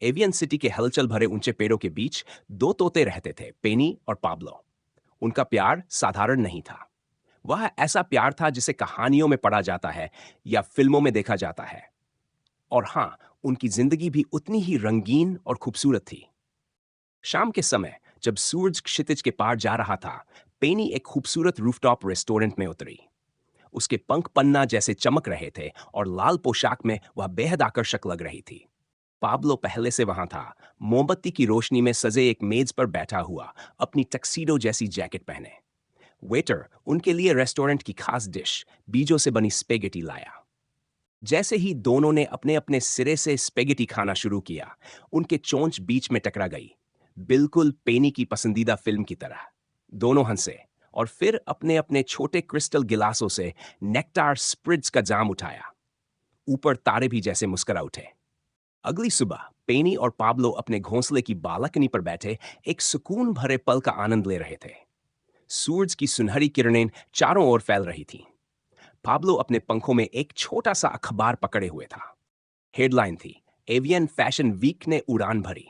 Avian city के हलचल भरे ऊंचे पेड़ों के बीच दो तोते रहते थे, पेनी और पाब्लो। उनका प्यार साधारण नहीं था। वह ऐसा प्यार था जिसे कहानियों में पढ़ा जाता है या फिल्मों में देखा जाता है। और हाँ, उनकी जिंदगी भी उतनी ही रंगीन और खूबसूरत थी। शाम के समय जब सूरज क्षितिज के पार जा रहा था, पेनी एक खूबसूरत रूफटॉप रेस्टोरेंट में उतरी। उसके पंख पन्ना जैसे चमक रहे थे और लाल पोशाक में वह बेहद आकर्षक लग रही थी। पाब्लो पहले से वहां था, मोमबत्ती की रोशनी में सजे एक मेज पर बैठा हुआ, अपनी टक्सीडो जैसी जैकेट पहने। वेटर उनके लिए रेस्टोरेंट की खास डिश, बीजों से बनी स्पेगेटी लाया। जैसे ही दोनों ने अपने अपने सिरे से स्पेगेटी खाना शुरू किया, उनके चोंच बीच में टकरा गई, बिल्कुल पेनी की पसंदीदा फिल्म की तरह। दोनों हंसे और फिर अपने अपने छोटे क्रिस्टल गिलासों से नेक्टार स्प्रिट्ज का जाम उठाया। ऊपर तारे भी जैसे मुस्कुरा उठे। अगली सुबह पेनी और पाब्लो अपने घोंसले की बालकनी पर बैठे एक सुकून भरे पल का आनंद ले रहे थे। सूरज की सुनहरी किरणें चारों ओर फैल रही थीं। पाब्लो अपने पंखों में एक छोटा सा अखबार पकड़े हुए था। हेडलाइन थी, एवियन फैशन वीक ने उड़ान भरी।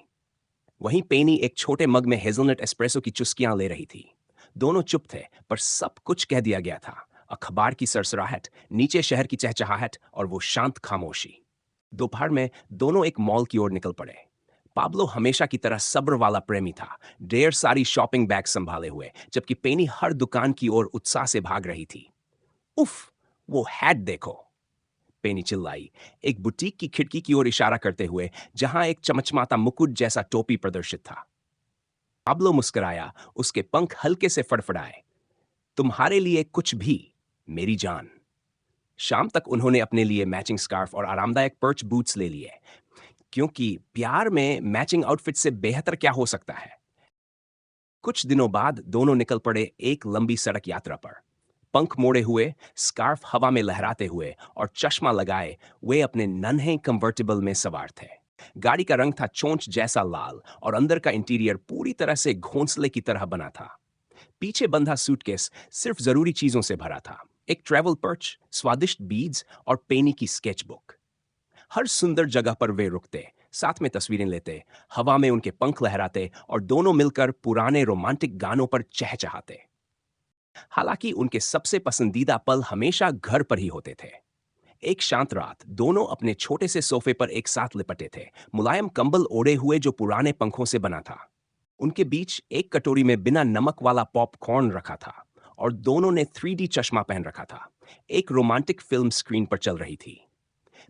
वहीं पेनी एक छोटे मग में हेजलनट एस्प्रेसो की चुस्कियां ले रही थी। दोनों चुप थे, पर सब कुछ कह दिया गया था। अखबार की सरसराहट, नीचे शहर की चहचहाहट और वो शांत खामोशी। दोपहर में दोनों एक मॉल की ओर निकल पड़े। पाब्लो हमेशा की तरह सब्र वाला प्रेमी था, ढेर सारी शॉपिंग बैग संभाले हुए, जबकि पेनी हर दुकान की ओर उत्साह से भाग रही थी। उफ, वो हैट देखो, पेनी चिल्लाई, एक बुटीक की खिड़की की ओर इशारा करते हुए जहां एक चमचमाता मुकुट जैसा टोपी प्रदर्शित था। पाब्लो मुस्कुराया, उसके पंख हल्के से फड़फड़ाए। तुम्हारे लिए कुछ भी, मेरी जान। शाम तक उन्होंने अपने लिए मैचिंग स्कार्फ और आरामदायक पर्च बूट्स ले लिए, क्योंकि प्यार में मैचिंग आउटफिट से बेहतर क्या हो सकता है। कुछ दिनों बाद दोनों निकल पड़े एक लंबी सड़क यात्रा पर। पंख मोड़े हुए, स्कार्फ हवा में लहराते हुए और चश्मा लगाए, वे अपने नन्हे कन्वर्टिबल में सवार थे। गाड़ी का रंग था चोंच जैसा लाल और अंदर का इंटीरियर पूरी तरह से घोंसले की तरह बना था। पीछे बंधा सूटकेस सिर्फ जरूरी चीजों से भरा था, एक ट्रैवल पर्च, स्वादिष्ट बीड्स और पेनी की स्केचबुक। हर सुंदर जगह पर वे रुकते, साथ में तस्वीरें लेते, हवा में उनके पंख लहराते और दोनों मिलकर पुराने रोमांटिक गानों पर चहचहाते। हालांकि उनके सबसे पसंदीदा पल हमेशा घर पर ही होते थे। एक शांत रात दोनों अपने छोटे से सोफे पर एक साथ लिपटे थे, मुलायम कंबल ओढ़े हुए जो पुराने पंखों से बना था। उनके बीच एक कटोरी में बिना नमक वाला पॉपकॉर्न रखा था और दोनों ने 3D चश्मा पहन रखा था। एक रोमांटिक फिल्म स्क्रीन पर चल रही थी।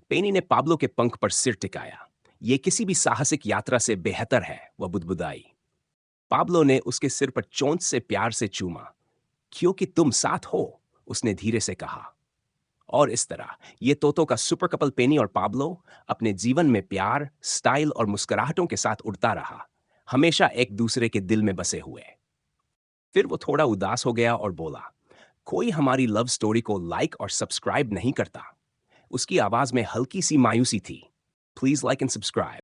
पेनी ने पाब्लो के पंख पर सिर टिकाया। ये किसी भी साहसिक यात्रा से बेहतर है, वह बुदबुदाई। पाब्लो ने उसके सिर पर चोंच से प्यार से चूमा। क्योंकि तुम साथ हो, उसने धीरे से कहा। और इस तरह ये तोतों का सुपर कपल पेनी और पाब्लो अपने जीवन में प्यार, स्टाइल और मुस्कुराहटों के साथ उड़ता रहा, हमेशा एक दूसरे के दिल में बसे हुए। फिर वो थोड़ा उदास हो गया और बोला, कोई हमारी लव स्टोरी को लाइक और सब्सक्राइब नहीं करता। उसकी आवाज में हल्की सी मायूसी थी। Please like and subscribe.